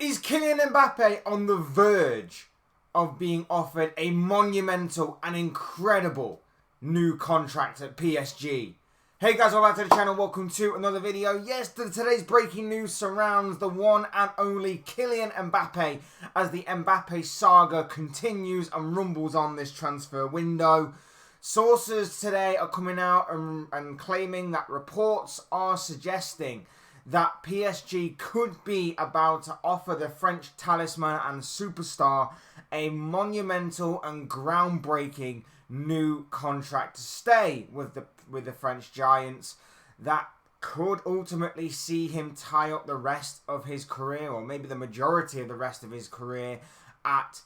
Is Kylian Mbappe on the verge of being offered a monumental and incredible new contract at PSG? Hey guys, welcome back to the channel. Welcome to another video. Yes, today's breaking news surrounds the one and only Kylian Mbappe as the Mbappe saga continues and rumbles on this transfer window. Sources today are coming out and claiming that reports are suggesting that PSG could be about to offer the French talisman and superstar a monumental and groundbreaking new contract to stay with the French Giants that could ultimately see him tie up the rest of his career, or maybe the majority of the rest of his career at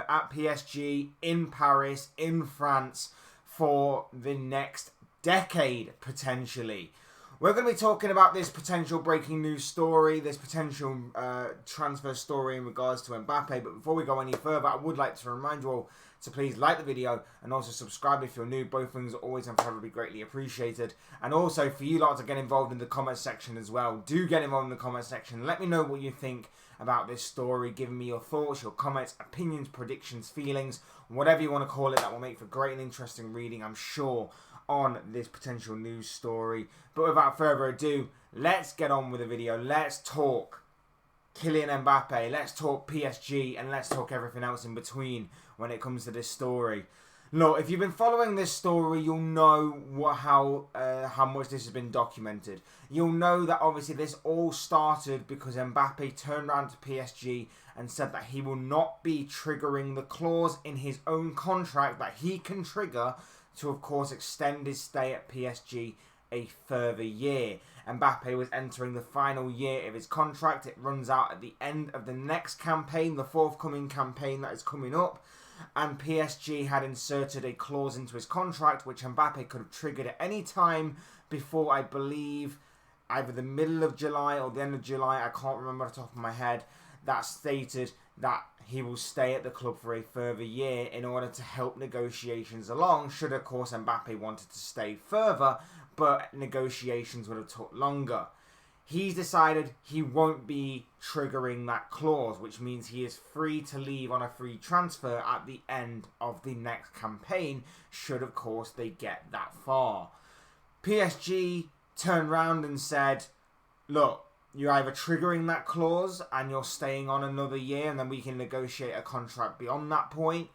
PSG in Paris, in France, for the next decade, potentially. We're going to be talking about this potential breaking news story, this potential transfer story in regards to Mbappe. But before we go any further, I would like to remind you all to please like the video and also subscribe if you're new. Both things are always and probably greatly appreciated. And also for you lot to get involved in the comment section as well. Do get involved in the comment section. Let me know what you think about this story. Give me your thoughts, your comments, opinions, predictions, feelings, whatever you want to call it. That will make for great and interesting reading, I'm sure, on this potential news story. But without further ado, let's get on with the video. Let's talk Kylian Mbappe, let's talk PSG, and let's talk everything else in between when it comes to this story. Look, if you've been following this story, you'll know how much this has been documented. You'll know that obviously this all started because Mbappe turned around to PSG and said that he will not be triggering the clause in his own contract that he can trigger to, of course, extend his stay at PSG a further year. Mbappe was entering the final year of his contract. It runs out at the end of the next campaign, the forthcoming campaign that is coming up. And PSG had inserted a clause into his contract which Mbappe could have triggered at any time before, I believe, either the middle of July or the end of July, I can't remember off the top of my head, that stated that he will stay at the club for a further year in order to help negotiations along, should of course Mbappe wanted to stay further, but negotiations would have took longer. He's decided he won't be triggering that clause, which means he is free to leave on a free transfer at the end of the next campaign, should of course they get that far. PSG turned round and said, look, you're either triggering that clause and you're staying on another year and then we can negotiate a contract beyond that point,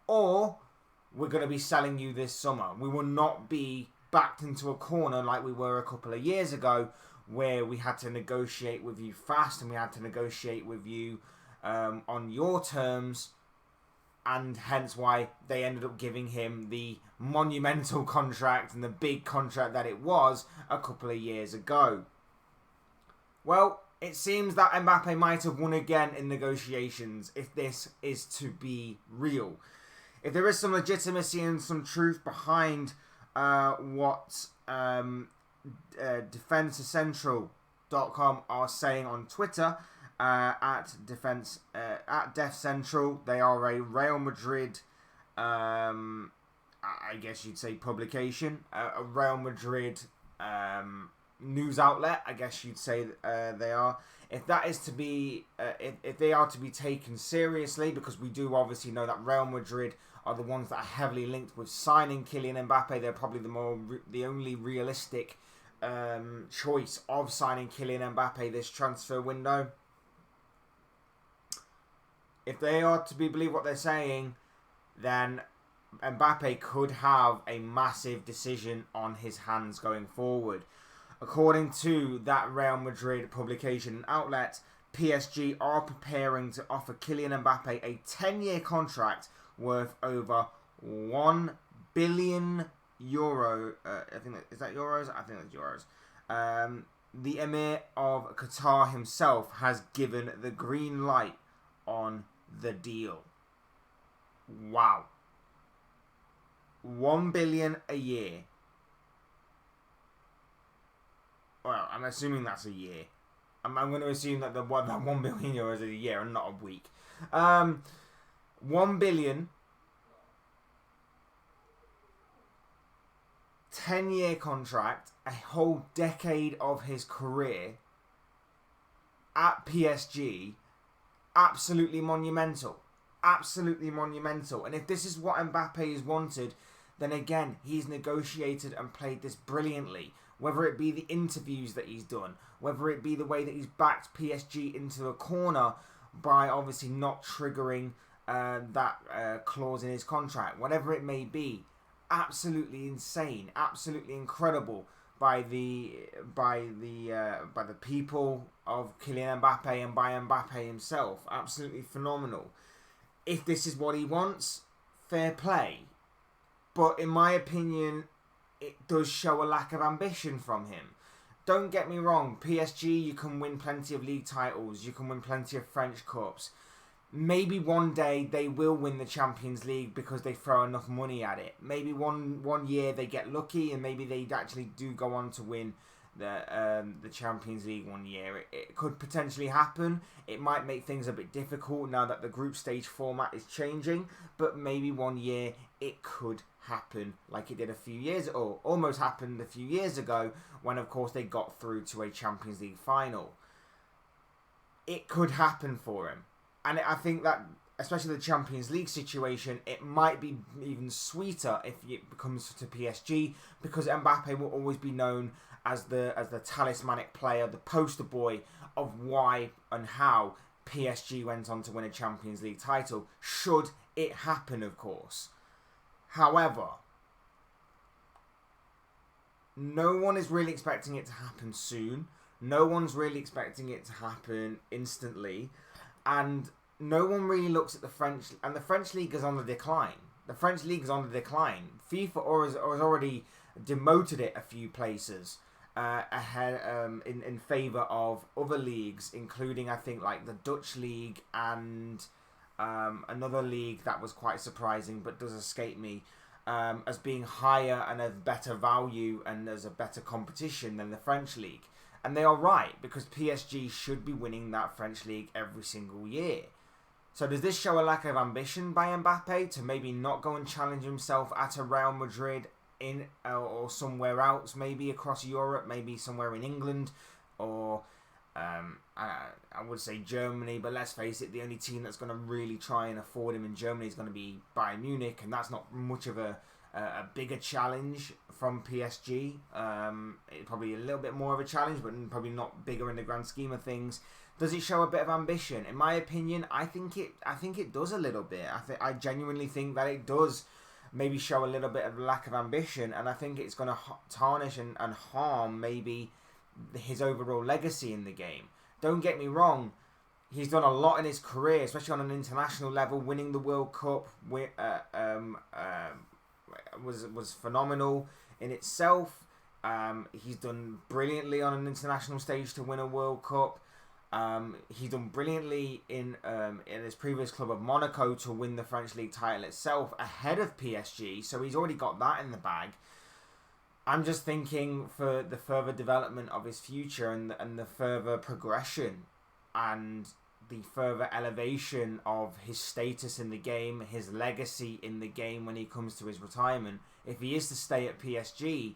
or we're going to be selling you this summer. We will not be backed into a corner like we were a couple of years ago, where we had to negotiate with you fast and we had to negotiate with you on your terms, and hence why they ended up giving him the monumental contract and the big contract that it was a couple of years ago. Well, it seems that Mbappe might have won again in negotiations if this is to be real. If there is some legitimacy and some truth behind what DefenseCentral.com are saying on Twitter, at Def Central. They are a Real Madrid, I guess you'd say, publication, a Real Madrid news outlet, I guess you'd say they are. If that is to be, if they are to be taken seriously, because we do obviously know that Real Madrid are the ones that are heavily linked with signing Kylian Mbappe. They're probably the only realistic choice of signing Kylian Mbappe this transfer window. If they are to be believed what they're saying, then Mbappe could have a massive decision on his hands going forward. According to that Real Madrid publication and outlet, PSG are preparing to offer Kylian Mbappe a 10-year contract worth over €1 billion. I think is that euros? I think that's euros. The Emir of Qatar himself has given the green light on the deal. Wow. 1 billion a year. Well, I'm assuming that's a year. I'm going to assume that that 1 billion euros is a year and not a week. 1 billion, 10-year contract, a whole decade of his career at PSG, absolutely monumental. Absolutely monumental. And if this is what Mbappe has wanted, then again, he's negotiated and played this brilliantly. Whether it be the interviews that he's done, whether it be the way that he's backed PSG into a corner by obviously not triggering that clause in his contract, whatever it may be, absolutely insane, absolutely incredible by the people of Kylian Mbappe and by Mbappe himself. Absolutely phenomenal. If this is what he wants, fair play. But in my opinion, it does show a lack of ambition from him. Don't get me wrong, PSG, you can win plenty of league titles, you can win plenty of French Cups. Maybe one day they will win the Champions League because they throw enough money at it. Maybe one year they get lucky and maybe they actually do go on to win the Champions League one year. It could potentially happen. It might make things a bit difficult now that the group stage format is changing, but maybe one year it could happen like it did almost happened a few years ago when of course they got through to a Champions League final. It could happen for him. And I think that, especially the Champions League situation, it might be even sweeter if it comes to PSG, because Mbappe will always be known as the talismanic player, the poster boy of why and how PSG went on to win a Champions League title, should it happen, of course. However, no one is really expecting it to happen soon. No one's really expecting it to happen instantly. And no one really looks at the French... And the French League is on the decline. The French League is on the decline. FIFA has already demoted it a few places ahead in favour of other leagues, including, I think, like the Dutch League and another league that was quite surprising but does escape me, as being higher and of better value and as a better competition than the French League. And they are right, because PSG should be winning that French League every single year. So does this show a lack of ambition by Mbappe to maybe not go and challenge himself at a Real Madrid or somewhere else, maybe across Europe, maybe somewhere in England, or I would say Germany, but let's face it, the only team that's going to really try and afford him in Germany is going to be Bayern Munich, and that's not much of a bigger challenge from PSG. Probably a little bit more of a challenge, but probably not bigger in the grand scheme of things. Does it show a bit of ambition? In my opinion, I think it does a little bit. I genuinely think that it does maybe show a little bit of lack of ambition, and I think it's going to tarnish and harm maybe his overall legacy in the game. Don't get me wrong, he's done a lot in his career, especially on an international level. Winning the World Cup was phenomenal in itself. He's done brilliantly on an international stage to win a World Cup. He's done brilliantly in his previous club of Monaco to win the French League title itself ahead of PSG, so he's already got that in the bag. I'm just thinking for the further development of his future and the further progression and the further elevation of his status in the game, his legacy in the game when he comes to his retirement. If he is to stay at PSG,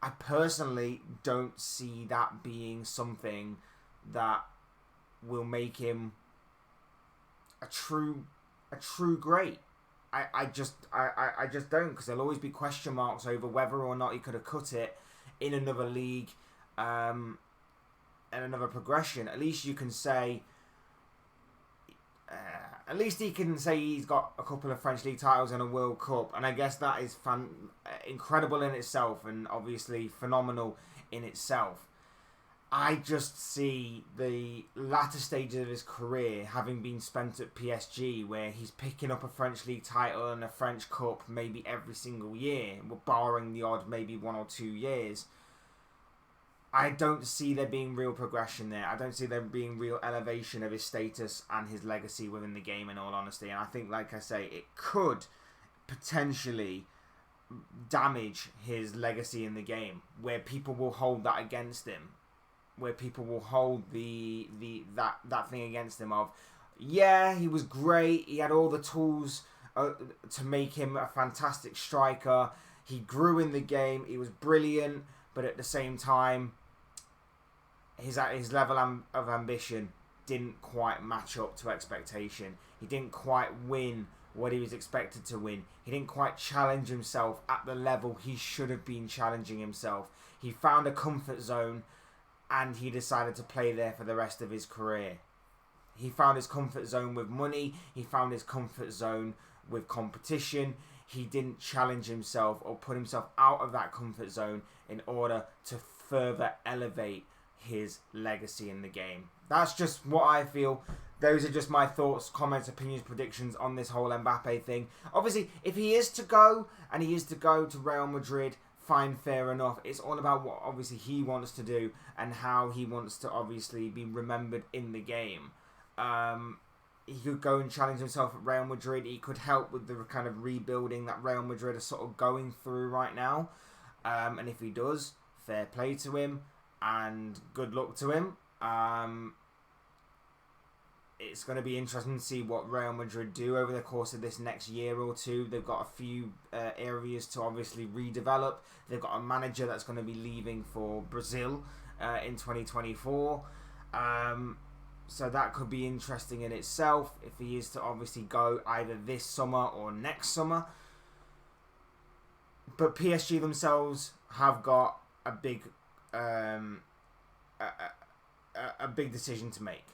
I personally don't see that being something that will make him a true great. I just don't, because there'll always be question marks over whether or not he could have cut it in another league and another progression. At least you can say, at least he can say he's got a couple of French League titles and a World Cup, and I guess that is incredible in itself and obviously phenomenal in itself. I just see the latter stages of his career having been spent at PSG, where he's picking up a French League title and a French Cup maybe every single year, barring the odd maybe 1 or 2 years. I don't see there being real progression there. I don't see there being real elevation of his status and his legacy within the game, in all honesty. And I think, like I say, it could potentially damage his legacy in the game, where people will hold that against him. Where people will hold that thing against him of, yeah, he was great, he had all the tools to make him a fantastic striker, he grew in the game, he was brilliant, but at the same time, his level of ambition didn't quite match up to expectation. He didn't quite win what he was expected to win. He didn't quite challenge himself at the level he should have been challenging himself. He found a comfort zone and he decided to play there for the rest of his career. He found his comfort zone with money. He found his comfort zone with competition. He didn't challenge himself or put himself out of that comfort zone in order to further elevate his legacy in the game. That's just what I feel. Those are just my thoughts, comments, opinions, predictions on this whole Mbappe thing. Obviously, if he is to go, and he is to go to Real Madrid, fine, fair enough. It's all about what obviously he wants to do and how he wants to obviously be remembered in the game. He could go and challenge himself at Real Madrid. He could help with the kind of rebuilding that Real Madrid are sort of going through right now. And if he does, fair play to him and good luck to him. It's going to be interesting to see what Real Madrid do over the course of this next year or two. They've got a few areas to obviously redevelop. They've got a manager that's going to be leaving for Brazil in 2024. So that could be interesting in itself if he is to obviously go either this summer or next summer. But PSG themselves have got a big big decision to make.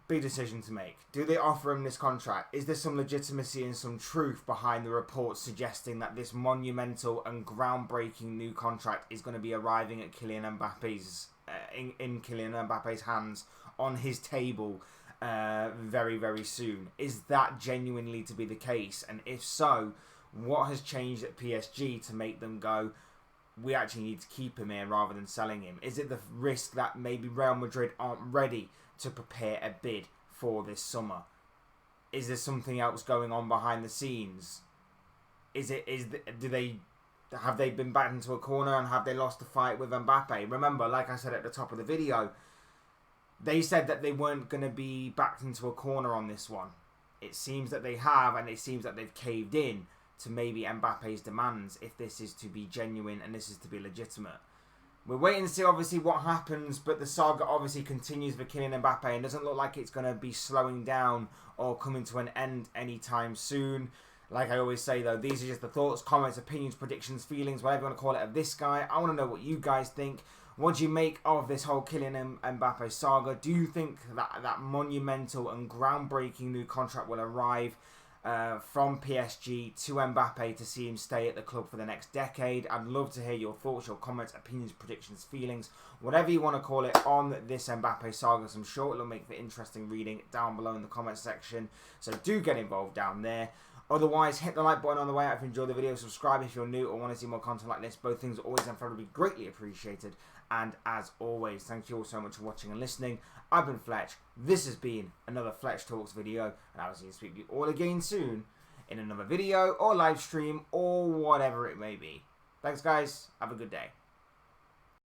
Big decision to make. Do they offer him this contract? Is there some legitimacy and some truth behind the reports suggesting that this monumental and groundbreaking new contract is going to be arriving at Kylian Mbappe's in Kylian Mbappe's hands on his table very, very soon? Is that genuinely to be the case? And if so, what has changed at PSG to make them go, we actually need to keep him here rather than selling him? Is it the risk that maybe Real Madrid aren't ready to prepare a bid for this summer? Is there something else going on behind the scenes? Have they been backed into a corner and have they lost the fight with Mbappe? Remember, like I said at the top of the video, they said that they weren't going to be backed into a corner on this one. It seems that they have, and it seems that they've caved in to maybe Mbappe's demands if this is to be genuine and this is to be legitimate. We're waiting to see obviously what happens, but the saga obviously continues for Kylian Mbappe and doesn't look like it's going to be slowing down or coming to an end anytime soon. Like I always say though, these are just the thoughts, comments, opinions, predictions, feelings, whatever you want to call it, of this guy. I want to know what you guys think. What do you make of this whole Kylian Mbappe saga? Do you think that monumental and groundbreaking new contract will arrive from PSG to Mbappe to see him stay at the club for the next decade? I'd love to hear your thoughts, your comments, opinions, predictions, feelings, whatever you want to call it on this Mbappe saga. So I'm sure it'll make for interesting reading down below in the comments section. So do get involved down there. Otherwise, hit the like button on the way out if you enjoyed the video. Subscribe if you're new or want to see more content like this. Both things are always incredibly greatly appreciated. And as always, thank you all so much for watching and listening. I've been Fletch. This has been another Fletch Talks video. And I will see you speak to you all again soon in another video or live stream or whatever it may be. Thanks, guys. Have a good day.